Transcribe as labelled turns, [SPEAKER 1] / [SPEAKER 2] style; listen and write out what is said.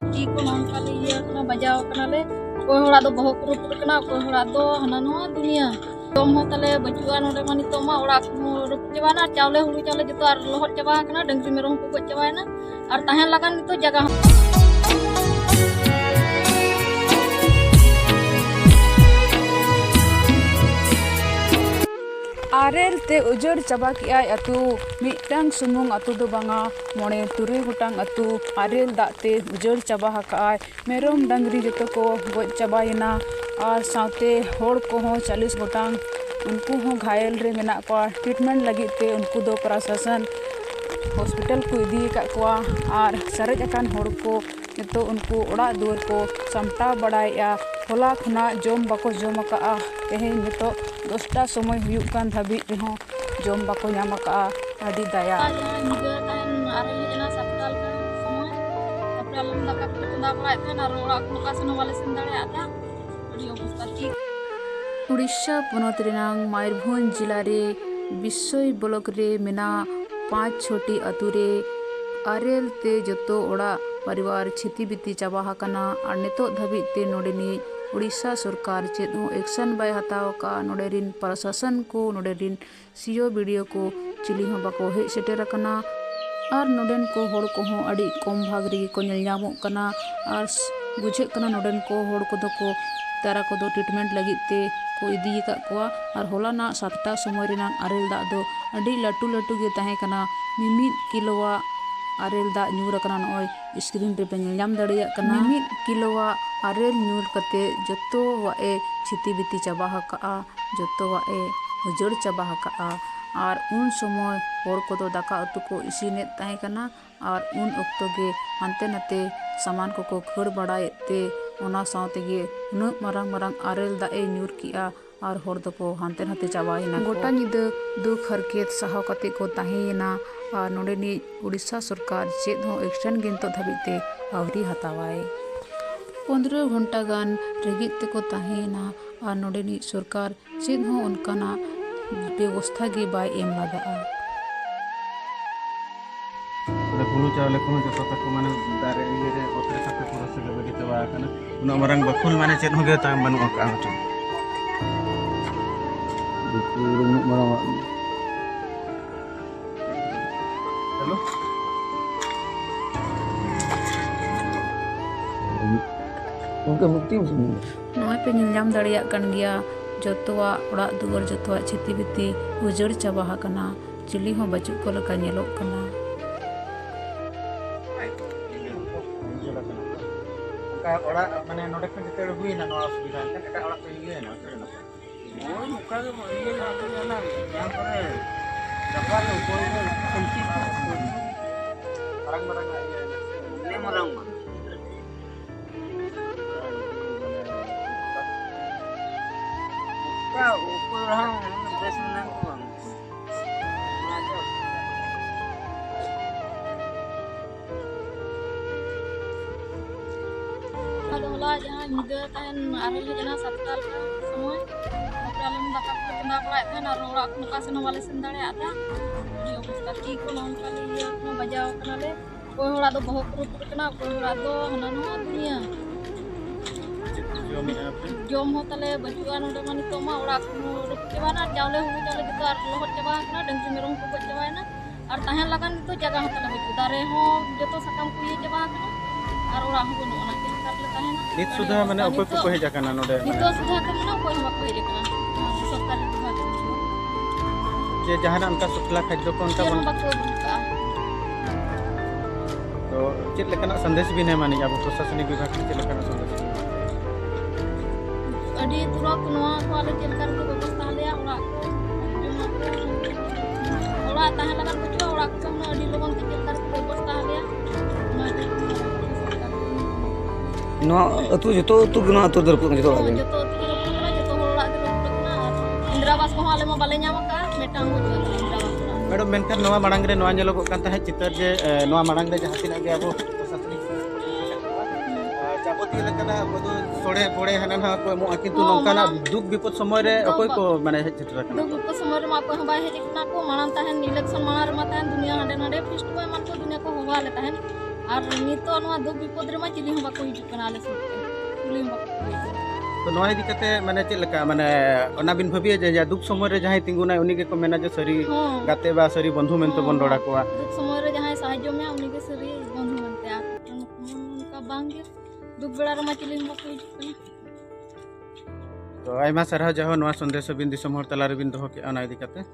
[SPEAKER 1] T को नौका ले ये अपना बजाव करना ले कोई होड़ा दो बहुत रुपये करना कोई होड़ा दो हना नुआ दुनिया तो हो तले बचुआ नोडे मानी तो मा ओड़ा रुप चबाना चावले हुड़ू चावले जतो आर लोहट चबा करना डंगरी मेरम को गज चबायना और तहन लगन तो जगह
[SPEAKER 2] आरेल ते उजड़ चबा किया अतु मिटंग सुमुंग अतु दो बांगा मोने तुरे गोटांग अतु आरेल दाते उजड़ चबा हकाय मेरम डंगरी जतो को गज चबायना और साथे होड़ को हो 40 गोटांग उनको हो घायल रे मेना को ट्रीटमेंट लगी ते उनको दो प्रशासन हॉस्पिटल को इदी का कोआ और सरेज अकान होड़ को तो उनको ओड़ा दुआर को सामटा बड़ाया होला खुना जोम बाको जोम का तेहें नितो 10टा समय हुयुक कान धाबी रेहों जोम बाको नाम का आदि दाया
[SPEAKER 1] निगा तान आरे जना सप्ताल का समय अपना लंदा का चंदा बड़ा थे ना रोड़ा को का सनो वाले सिंदाड़े आता बड़ी अवस्था ठीक
[SPEAKER 2] उड़ीसा पनत रेनांग मयूरभंज जिला रे बिसोई ब्लॉक रे मेना 5 छोटी अतुरे आरेल ते जतो ओड़ा परिवार क्षति बीती चाबा हकना और नितो धाबी ते नोडेनी उड़ीसा सरकार चेद हो एक्शन बाय हताव का नोडेरिन प्रशासन को नोडेरिन सीओ वीडियो को चिली हो बाको हे सेटेर कना और नोडेन को होड़ को हो अड़ी कम भाग रे को नेल ᱧᱟᱢᱚᱜ कना और बुझे कना नोडेन को होड़ को दो को तारा को दो ट्रीटमेंट लगी ते को इदी का कोआ और होला ना 7टा समय रेना आरेल दा दो अड़ी लटू लटू गे ताहे कना मिमिद किलोवा आरेल दा ᱧᱩᱨ कना नय स्क्रीन रे पे ᱧᱟᱢ दाड़िया कना मिमिद किलोवा आरेल ᱧᱩᱨ कते जतो वाए छिति बीती चाबा हका जतो वाए उजड़ चाबा हका और उन समय होड़ को दो दाका उतु को इसिने ताहे कना और उन अक्तो गे हानते नाते सामान को खड़ बड़ाएते ओना सावते गे उन मारंग मारंग आरेल दा ए ᱧᱩᱨ किया और होड़ दो को हानते नाते चाबायना गोटा निद दुख हरकेत सहाव कते को ताहेना और नोडेनी उड़ीसा सरकार चेद हो एक्शन गिनतो धाबिते आवरी हतावाय 15 घंटा गान रेगित ते को ताहेना और नोडेनी सरकार चेद हो उनकाना व्यवस्था गे बाय एम लगा
[SPEAKER 3] हुड़ू चावले को जो तक माने दारे रे ओतरे साथे पूरा से लगे चबा कना उना मरंग बखुल माने चेद हो गे ता बनु का हटे पूरा मरंग हेलो उनके मुक्ति
[SPEAKER 2] नोय पे ᱧᱟᱢ दाड़िया कन गया जतवा ओड़ा दुआर जतवा छिति बीती उजड़ चाबा हकना चिली हो बचु को लका नेलोक कना
[SPEAKER 3] का ओड़ा माने नोडे खन जते हुई ना नवा सुविधा का ओड़ा पे ये ना करे ना ओय मुका के ये ना तो ना यहां पर जपा तो कोई कंची मरंग ये मरंग क्या ऊपर हम बस में को
[SPEAKER 1] होला जहां निगा तान आरे जना सप्ताल का समय अपना लंदा का चंदा बड़ा थे ना रोड़ा को का सनो वाले सिंदाड़े आता बड़ी अवस्था ठीक को नौका ले ये अपना बजाव करना ले कोई होड़ा दो बहुत रुपये करना कोई होड़ा दो हना नुआ दुनिया जोम हो तले बचुआ नोडे मानी तो मा ओड़ा रुप चबाना चावले हुड़ू चावले जतो आर लोहट चबा करना डंगरी मेरम को गज चबायना और तहन लगन तो जगह तले बचु दारे हो जतो सकम को ये चबा करना और ओड़ा हो बनो ना के करले तहन
[SPEAKER 3] नित सुधा माने ओपे को हे जाकना नोडे
[SPEAKER 1] नितो सुधा करना कोई हम को हे जाकना सरकारी विभाग
[SPEAKER 3] जे जहां उनका सुखला खाद्य को उनका बन
[SPEAKER 1] बाको बुका
[SPEAKER 3] तो चेत लेकना संदेश भी नहीं मानी अब प्रशासनिक विभाग के लेकना संदेश
[SPEAKER 1] अड़ी तुरंत नवा को आले चलकर को व्यवस्था ले ओड़ा ओड़ा तहन लगन बचुआ ओड़ा को हम अड़ी लोगन के चलकर को व्यवस्था ले
[SPEAKER 4] नवा अतु जतो अतु गुना अतु दर को जतो आगे
[SPEAKER 1] जतो जतो ओड़ा के रखना इंदिरावास को आले मा बाले ᱧᱟᱢ का मेटांग हो इंदिरावास
[SPEAKER 3] मैडम मेनकर नवा मांग रे नवा नेलो कान ताहे चितर जे नवा मांग रे जहां तिना गे अब प्रशासनिक जाबती लेकना बदो सोड़े पोड़े हना ना को मो किंतु नोकाना दुख विपद समय रे अकोय को माने चितर कना
[SPEAKER 1] दुख विपद समय रे मा को बाय हेजना को मानन ताहन इलेक्शन मानर मा ताहन दुनिया हंडे नडे फिस्ट को मन को दुनिया को होवा ले ताहन और नितो नवा दुख विपद रे मा चिली हम बाको हिजुक कना आले सुते कुली हम बाको कुली
[SPEAKER 3] तो नवा इदी कते माने चेद लेका माने ओना बिन भाबिया जे दुख समय रे जहां तिंगुना उनी के को मेना जे सरी
[SPEAKER 1] हाँ।
[SPEAKER 3] गाते बा सरी बंधु मेनते बन रोड़ा कोआ
[SPEAKER 1] दुख समय रे जहां साहाय्य में उनी के सरी बंधु मनते आ उनका बांगे दुख बेड़ा रे मा चिली हम बाको हिजुक कना
[SPEAKER 3] तो आयमा सरहा जहो नवा संदेश बिन दिसम हर तला रे बिन दोहो के ओना इदी कते